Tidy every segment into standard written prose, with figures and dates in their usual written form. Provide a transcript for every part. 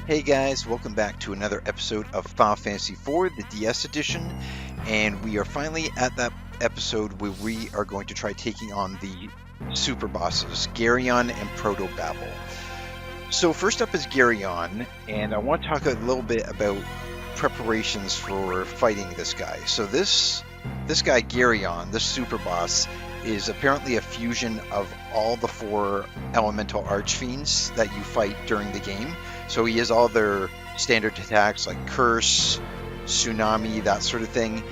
Hey guys, welcome back to another episode of Final Fantasy IV, the DS edition, and we are finally at that episode where we are going to try taking on the super bosses, Geryon and Proto-Babel. So first up is Geryon, and I want to talk a little bit about preparations for fighting this guy. So this guy Geryon, this super boss, is apparently a fusion of all the four elemental archfiends that you fight during the game. So he has all their standard attacks like Curse, Tsunami, that sort of thing.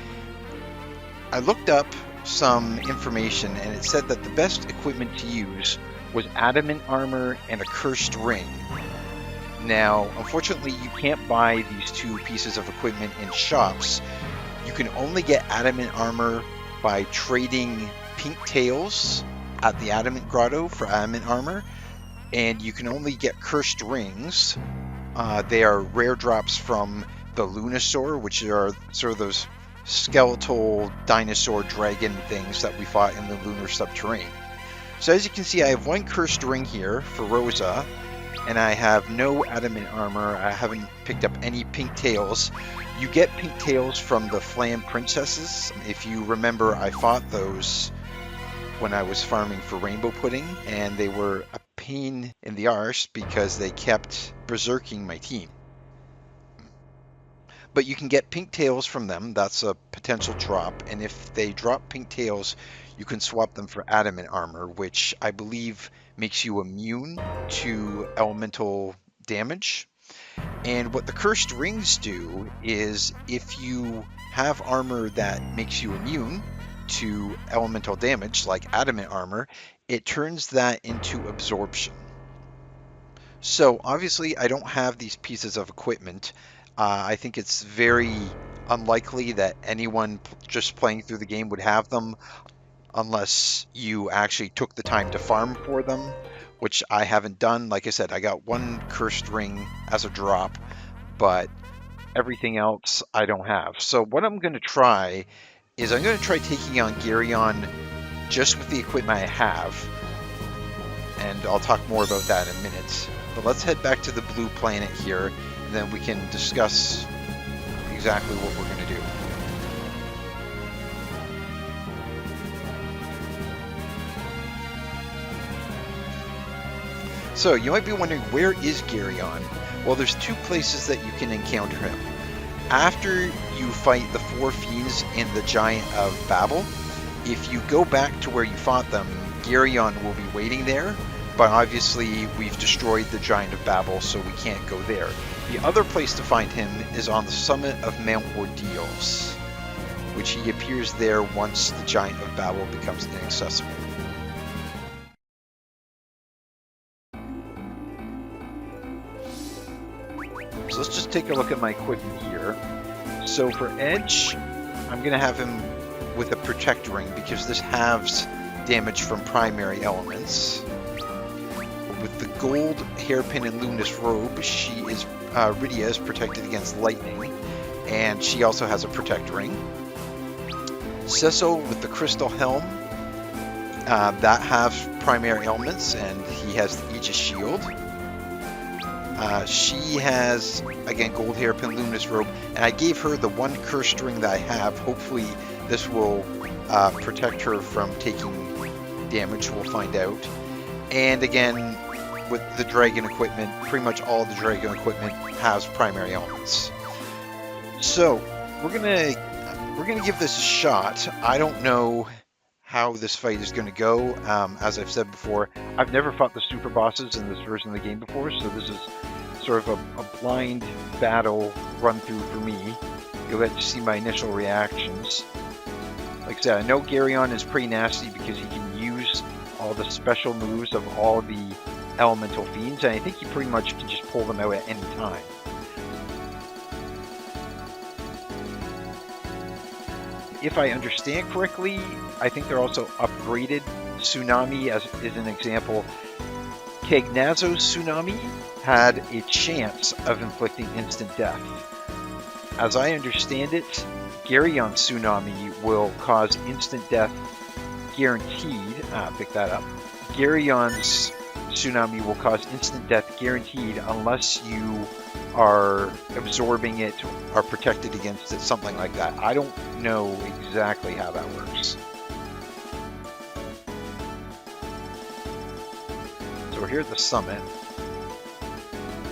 I looked up some information and it said that the best equipment to use was adamant armor and a cursed ring. Now, unfortunately, you can't buy these two pieces of equipment in shops. You can only get adamant armor by trading pink tails at the Adamant Grotto for adamant armor, and you can only get cursed rings. They are rare drops from the Lunasaur, which are sort of those skeletal dinosaur dragon things that we fought in the lunar subterranean. So as you can see, I have one cursed ring here for Rosa, and I have no adamant armor. I haven't picked up any pink tails. You get pink tails from the Flam Princesses. If you remember, I fought those when I was farming for Rainbow Pudding, and they were a pain in the arse because they kept berserking my team. But you can get pink tails from them. That's a potential drop, and if they drop pink tails, you can swap them for adamant armor, which I believe makes you immune to elemental damage. And what the cursed rings do is if you have armor that makes you immune to elemental damage, like adamant armor, it turns that into absorption. So obviously I don't have these pieces of equipment. I think it's very unlikely that anyone just playing through the game would have them unless you actually took the time to farm for them, which I haven't done. Like I said, I got one cursed ring as a drop, but everything else I don't have. So what I'm going to try is I'm going to try taking on Geryon just with the equipment I have, and I'll talk more about that in a minute. But let's head back to the blue planet here, and then we can discuss exactly what we're going to do. So you might be wondering, where is Geryon? Well, there's two places that you can encounter him. After you fight the four fiends in the Giant of Babel, if you go back to where you fought them, Geryon will be waiting there, but obviously we've destroyed the Giant of Babel, so we can't go there. The other place to find him is on the summit of Mount Ordeals, which he appears there once the Giant of Babel becomes inaccessible. So let's just take a look at my equipment here. So for Edge, I'm going to have him with a Protect Ring because this halves damage from primary elements. With the gold hairpin and luminous robe, Rydia is protected against lightning, and she also has a Protect Ring. Cecil with the crystal helm, that halves primary elements, and he has the Aegis shield. She has, again, gold hairpin, luminous robe, and I gave her the one cursed ring that I have. Hopefully this will protect her from taking damage, we'll find out. And again, with the dragon equipment, pretty much all the dragon equipment has primary elements. So we're gonna give this a shot. I don't know how this fight is going to go. As I've said before, I've never fought the super bosses in this version of the game before, so this is sort of a blind battle run through for me. You'll get to see my initial reactions. Like I said, I know Geryon is pretty nasty because he can use all the special moves of all the elemental fiends, and I think he pretty much can just pull them out at any time. If I understand correctly, I think they're also upgraded. Tsunami, as is an example. Cagnazzo's Tsunami had a chance of inflicting instant death. As I understand it, Geryon's Tsunami will cause instant death guaranteed. Pick that up. Geryon's tsunami will cause instant death guaranteed unless you are absorbing it, are protected against it, something like that. I don't know exactly how that works. So we're here at the summit.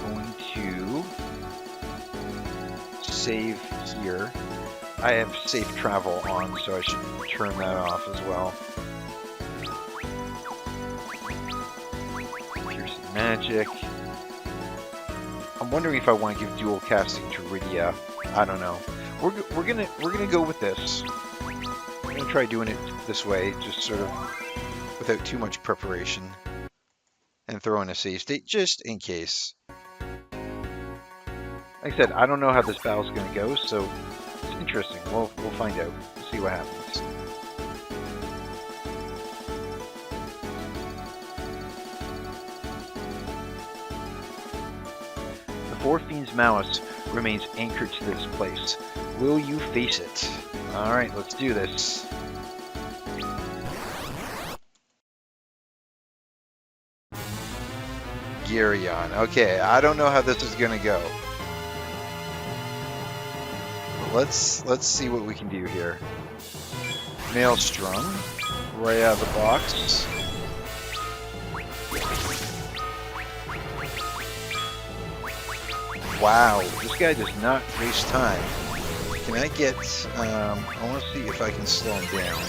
Going to save here. I have safe travel on, so I should turn that off as well. Piercing magic. I'm wondering if I want to give dual casting to Rydia. I don't know. We're gonna go with this. I'm gonna try doing it this way, just sort of without too much preparation, and throw in a save state just in case. Like I said, I don't know how this battle's gonna go, so it's interesting. We'll find out. We'll see what happens. The Four Fiends Malice remains anchored to this place. Will you face it? Alright, let's do this. Geryon. Okay, I don't know how this is gonna go. Let's see what we can do here. Maelstrom, right out of the box. Wow, this guy does not waste time. Can I get, I want to see if I can slow him down.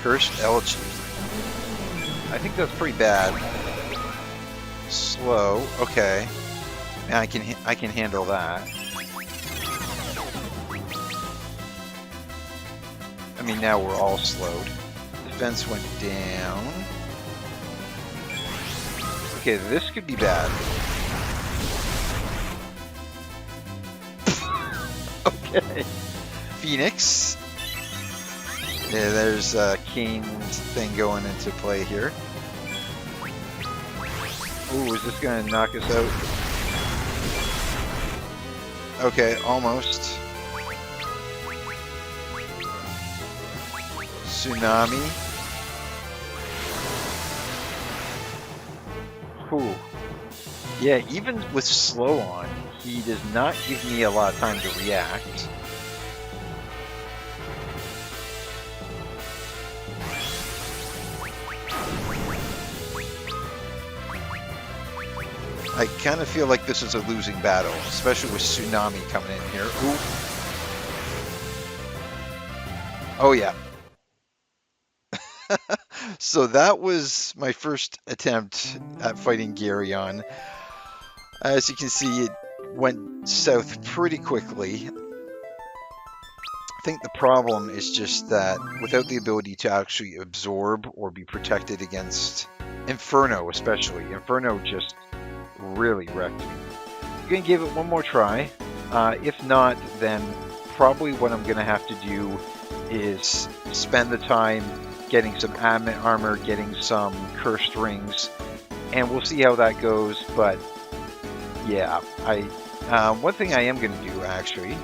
Cursed Elegy. I think that's pretty bad. Slow. Okay. I can handle that. I mean, now we're all slowed. Defense went down. Okay, this could be bad. Okay. Phoenix. Yeah, there's Kane's thing going into play here. Ooh, is this gonna knock us out? Okay, almost. Tsunami. Ooh. Yeah, even with slow on, he does not give me a lot of time to react. I kind of feel like this is a losing battle, especially with Tsunami coming in here. Ooh. Oh yeah. So that was my first attempt at fighting Geryon. As you can see, it went south pretty quickly. I think the problem is just that without the ability to actually absorb or be protected against Inferno, especially, Inferno just really wrecked me. I'm going to give it one more try. If not, then probably what I'm going to have to do is spend the time getting some armor, getting some cursed rings, and we'll see how that goes. But yeah, one thing I am going to do actually,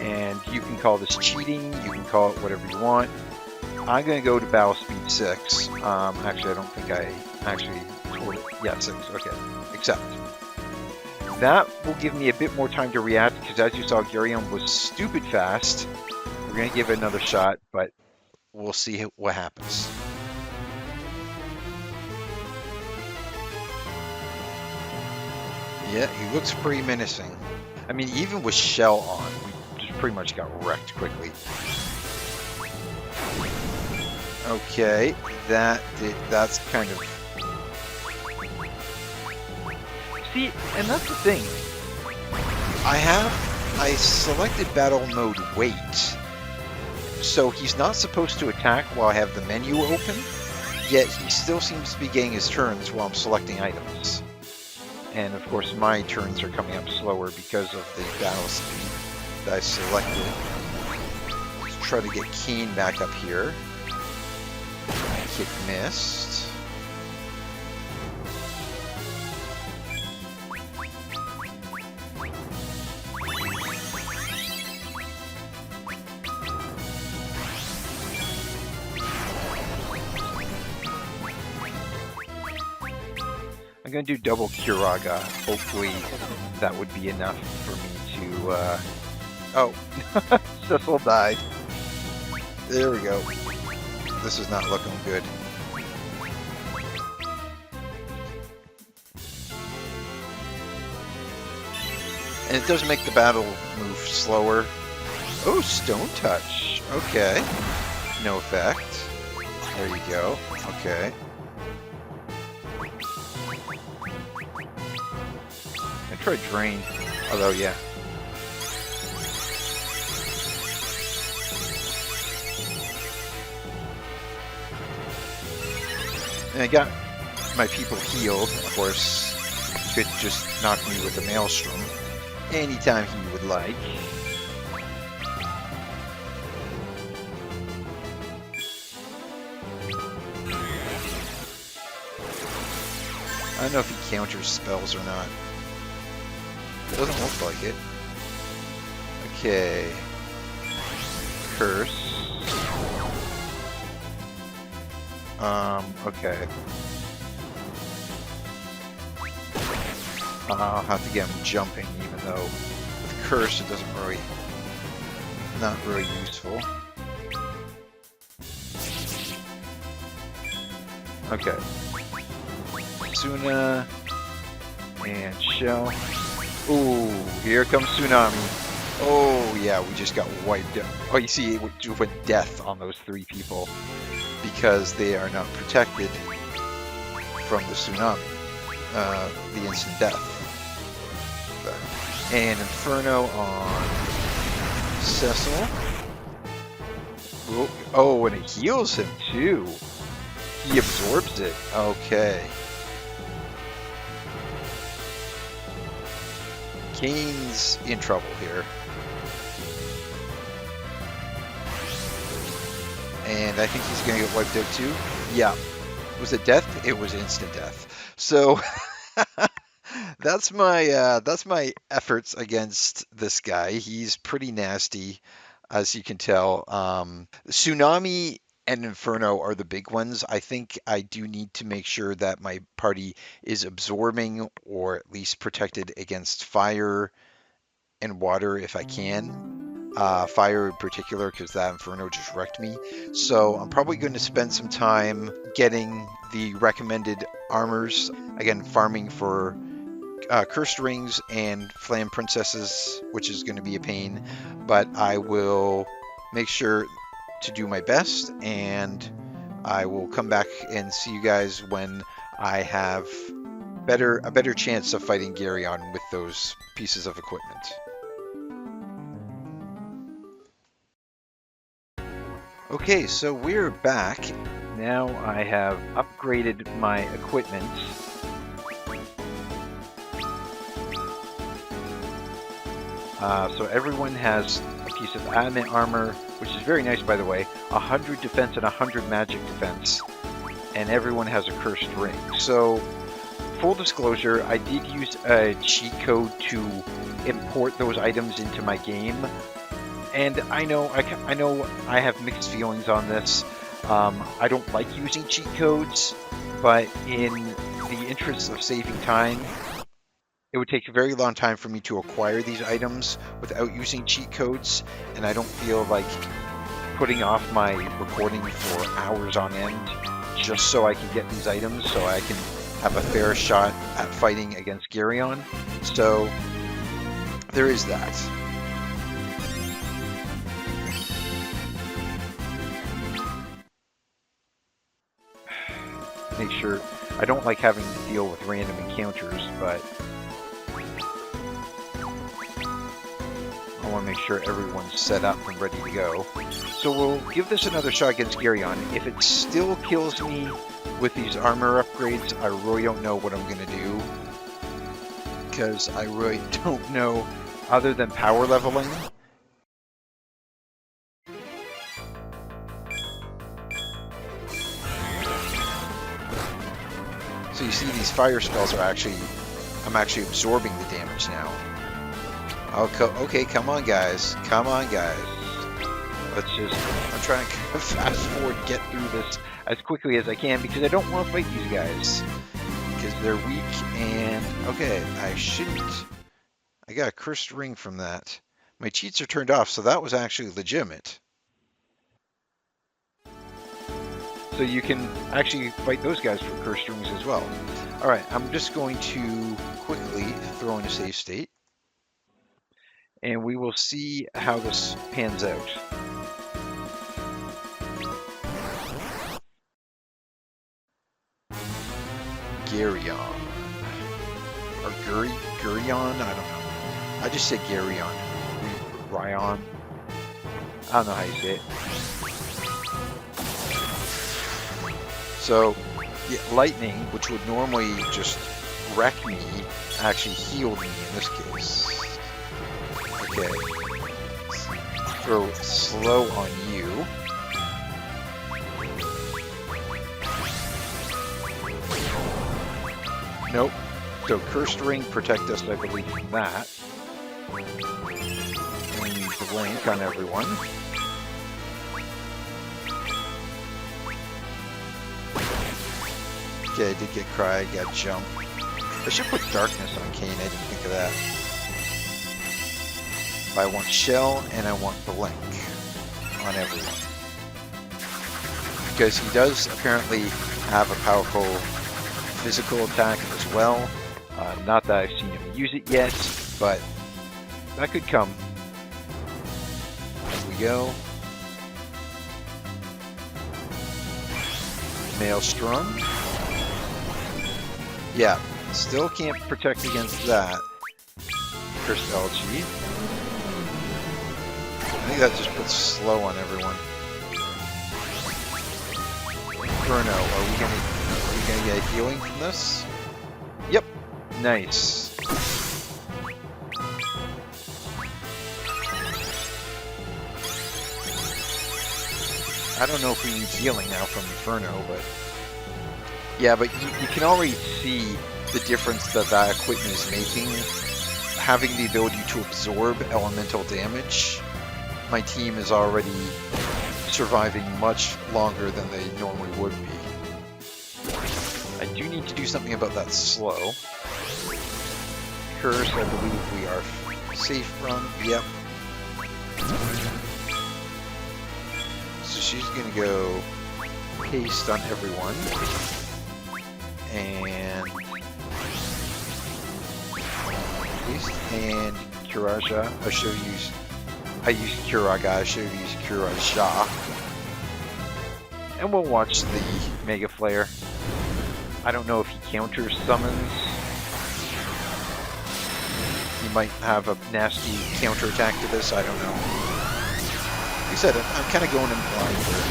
and you can call this cheating, you can call it whatever you want. I'm going to go to battle speed 6. Actually, I don't think I actually told it. Yeah, 6. Okay. Accept. That will give me a bit more time to react, because as you saw, Geryon was stupid fast. We're going to give it another shot, but we'll see what happens. Yeah, he looks pretty menacing. I mean, even with Shell on, we just pretty much got wrecked quickly. Okay, that's kind of... See, and that's the thing. I selected battle mode wait, so he's not supposed to attack while I have the menu open, yet he still seems to be getting his turns while I'm selecting items. And of course my turns are coming up slower because of the battle speed that I selected. try to get Kane back up here. Kick missed. I'm going to do double Kiraga. Hopefully that would be enough for me to... Oh, Cecil died. There we go. This is not looking good. And it does make the battle move slower. Oh, Stone Touch. Okay. No effect. There you go. Okay. I tried Drain. Although, yeah. And I got my people healed. Of course, he could just knock me with a Maelstrom anytime he would like. I don't know if he counters spells or not. It doesn't look like it. Okay. Curse. Okay. I'll have to get him jumping, even though with Curse it doesn't really... not really useful. Okay. Suna and Shell. Ooh, here comes Tsunami. Oh yeah, we just got wiped out. Oh, you see, it went death on those three people because they are not protected from the tsunami, the instant death. And Inferno on Cecil. Oh, and it heals him too. He absorbs it. Okay. Kane's in trouble here. And I think he's going to get wiped out too. Yeah. Was it death? It was instant death. So that's my efforts against this guy. He's pretty nasty, as you can tell. Tsunami and Inferno are the big ones. I think I do need to make sure that my party is absorbing or at least protected against fire and water if I can. Fire in particular, because that Inferno just wrecked me. So I'm probably going to spend some time getting the recommended armors. Again, farming for Cursed Rings and Flame Princesses, which is going to be a pain. But I will make sure to do my best, and I will come back and see you guys when I have a better chance of fighting Geryon with those pieces of equipment. Okay, so we're back. Now I have upgraded my equipment. So everyone has a piece of adamant armor, which is very nice, by the way. 100 defense and 100 magic defense. And everyone has a cursed ring. So, full disclosure, I did use a cheat code to import those items into my game. And I know I have mixed feelings on this. I don't like using cheat codes, but in the interest of saving time, it would take a very long time for me to acquire these items without using cheat codes, and I don't feel like putting off my recording for hours on end just so I can get these items so I can have a fair shot at fighting against Geryon. So there is that. Make sure, I don't like having to deal with random encounters, but I want to make sure everyone's set up and ready to go. So we'll give this another shot against Geryon. If it still kills me with these armor upgrades, I really don't know what I'm going to do, because I really don't know, other than power leveling. So you see these fire spells are actually, I'm actually absorbing the damage now. Okay, come on guys. Come on guys. Let's just, I'm trying to fast forward, get through this as quickly as I can because I don't want to fight these guys. Because they're weak and, okay, I shouldn't. I got a cursed ring from that. My cheats are turned off, so that was actually legitimate. So you can actually fight those guys for cursed rings as well. Alright, I'm just going to quickly throw in a save state. And we will see how this pans out. Geryon. Or Geryon? I don't know. I just said Geryon. Ryan. I don't know how you say it. So, yeah, lightning, which would normally just wreck me, actually healed me in this case. Okay. Throw slow on you. Nope. So Cursed Ring protect us, I believe, from that. And blank on everyone. Okay, I did get Cry, I got Jump. I should put Darkness on Kane, I didn't think of that. But I want Shell and I want Blink on everyone. Because he does apparently have a powerful physical attack as well. Not that I've seen him use it yet, but that could come. Here we go. Maelstrom. Yeah, still can't protect against that. Cursed LG. I think that just puts slow on everyone. Inferno, are we gonna get healing from this? Yep. Nice. I don't know if we need healing now from Inferno, but yeah, but you can already see the difference that that equipment is making. Having the ability to absorb elemental damage, my team is already surviving much longer than they normally would be. I do need to do something about that slow. Curse, I believe we are safe from. Yep. So she's gonna go haste on everyone. And haste and Kuraja. I used Kuraga, I should have used Kuraja. And we'll watch the Mega Flare. I don't know if he counters summons. He might have a nasty counter attack to this, I don't know. Like I said, I'm kind of going in blind here.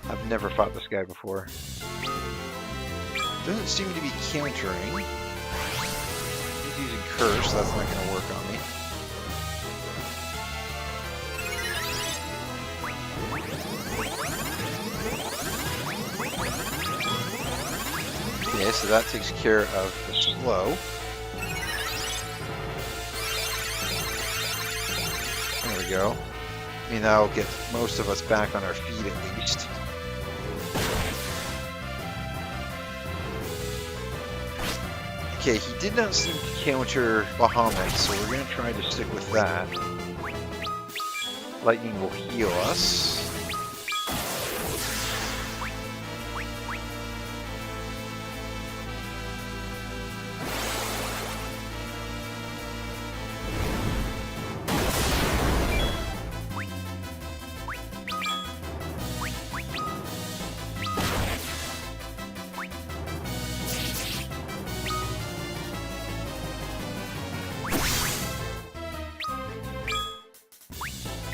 I've never fought this guy before. Doesn't seem to be countering. He's using Curse, that's not going to work on me. Okay, so that takes care of the slow. There we go. I mean, that'll get most of us back on our feet at least. Okay, he did not seem to counter Bahamut, so we're going to try to stick with that. Lightning will heal us.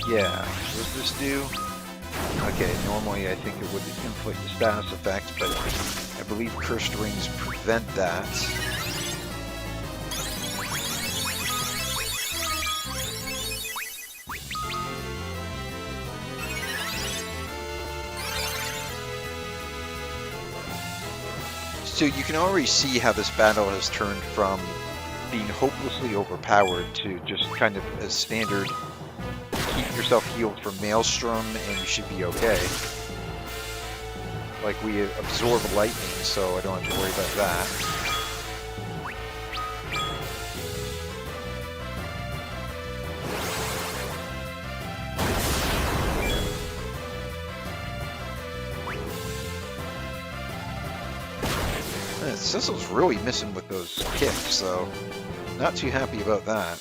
Yeah, what does this do? Okay, normally I think it would inflict a status effect, but I believe Cursed Rings prevent that. So you can already see how this battle has turned from being hopelessly overpowered to just kind of a standard keep yourself healed from Maelstrom and you should be okay. Like, we absorb lightning, so I don't have to worry about that. Sissel's really missing with those kicks, so not too happy about that.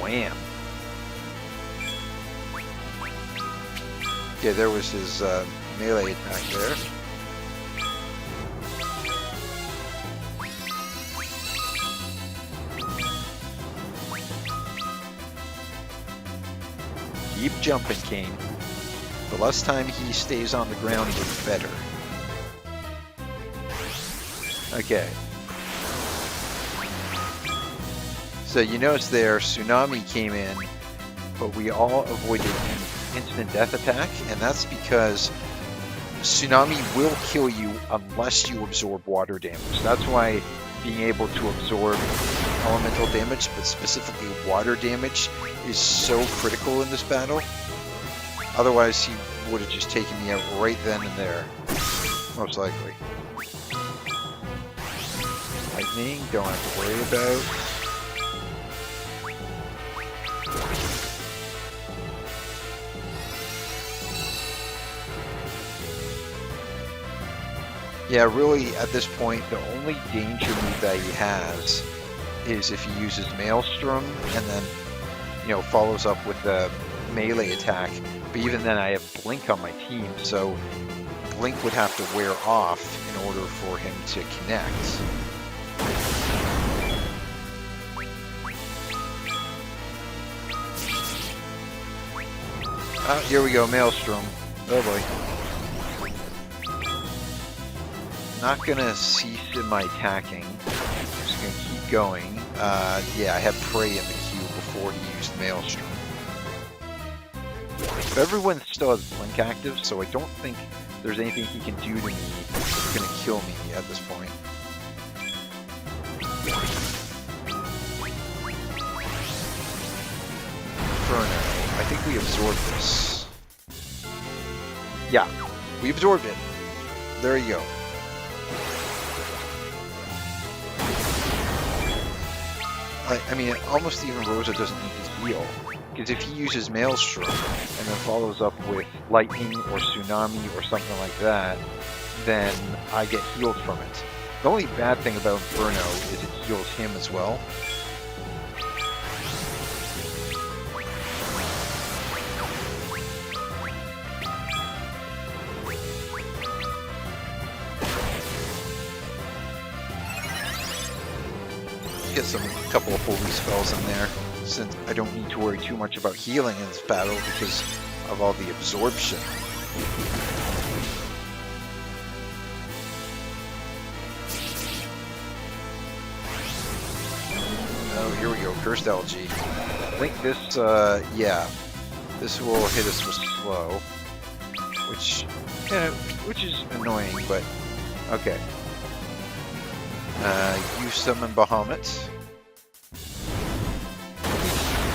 Wham! Yeah, there was his melee attack there. Keep jumping, Kane. The less time he stays on the ground, the better. Okay. So you notice there, Tsunami came in, but we all avoided an instant death attack, and that's because Tsunami will kill you unless you absorb water damage. That's why being able to absorb elemental damage, but specifically water damage, is so critical in this battle. Otherwise, he would have just taken me out right then and there, most likely. Lightning, don't have to worry about. Yeah, really, at this point, the only danger move that he has is if he uses Maelstrom and then, you know, follows up with the melee attack. But even then, I have Blink on my team, so Blink would have to wear off in order for him to connect. Oh, here we go, Maelstrom. Oh boy. Not gonna cease in my attacking. Just gonna keep going. Yeah, I had Prey in the queue before he used Maelstrom. But everyone still has Blink active, so I don't think there's anything he can do to me that's gonna kill me at this point. Inferno. I think we absorbed this. Yeah, we absorbed it. There you go. I mean, almost even Rosa doesn't need to heal. Because if he uses Maelstrom and then follows up with Lightning or Tsunami or something like that, then I get healed from it. The only bad thing about Inferno is it heals him as well. Get some couple of holy spells in there, since I don't need to worry too much about healing in this battle because of all the absorption. Oh, here we go, Cursed Algae. I think this, yeah, this will hit us with slow, which is annoying, but okay. You summon Bahamut.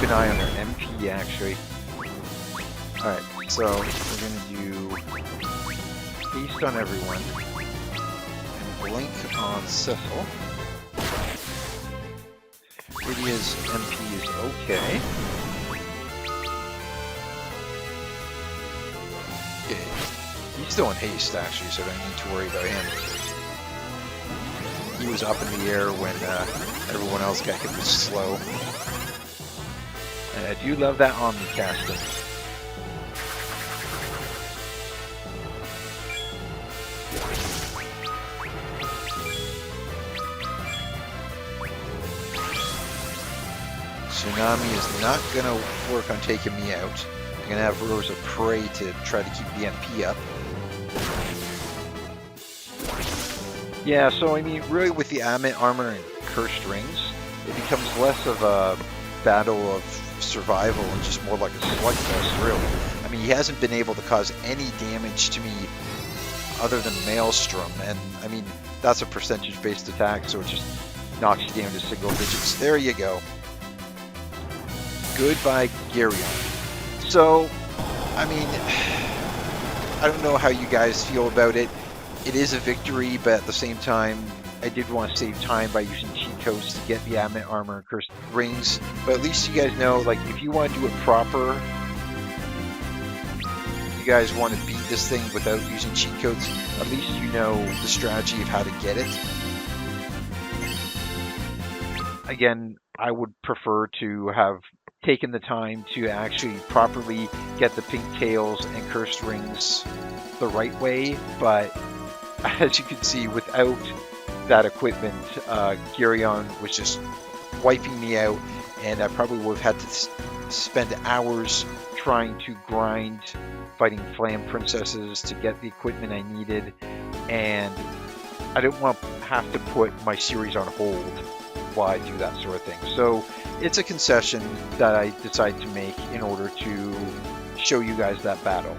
Keep an eye on their MP, actually. Alright, so we're gonna do Haste on everyone, and Blink on Cecil. Lydia's MP is okay. Okay, he's still in haste, actually, so I don't need to worry about him. He was up in the air when everyone else got hit with slow. And I do love that Omni casting. Tsunami is not going to work on taking me out. I'm going to have Rosa Prey to try to keep the MP up. Yeah, so I mean, really with the Amit Armor and Cursed Rings, it becomes less of a battle of survival and just more like a slugfest, really. I mean, he hasn't been able to cause any damage to me other than Maelstrom, and I mean that's a percentage-based attack, so it just knocks you down to single digits. There you go. Goodbye, Geryon. So, I mean, I don't know how you guys feel about it. It is a victory, but at the same time, I did want to save time by using cheat codes to get the Adamant Armor and Cursed Rings. But at least you guys know, like, if you want to do it proper, you guys want to beat this thing without using cheat codes, at least you know the strategy of how to get it. Again, I would prefer to have taken the time to actually properly get the pink tails and cursed rings the right way, but as you can see, without that equipment, Geryon was just wiping me out, and I probably would have had to spend hours trying to grind fighting Flam Princesses to get the equipment I needed, and I didn't want to have to put my series on hold while I do that sort of thing. So it's a concession that I decided to make in order to show you guys that battle.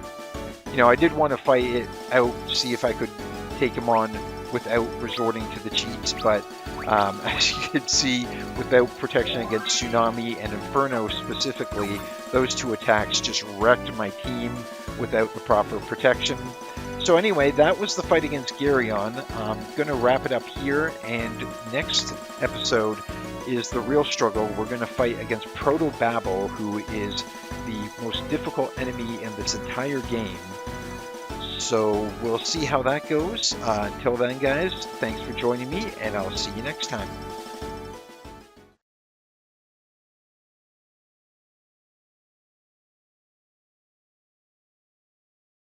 You know, I did want to fight it out, see if I could take him on without resorting to the cheats, but as you can see, without protection against Tsunami and Inferno specifically, those two attacks just wrecked my team without the proper protection. So anyway, that was the fight against Geryon. I'm going to wrap it up here, and next episode is the real struggle. We're going to fight against Proto-Babel, who is the most difficult enemy in this entire game. So we'll see how that goes. Until then, guys, thanks for joining me, and I'll see you next time.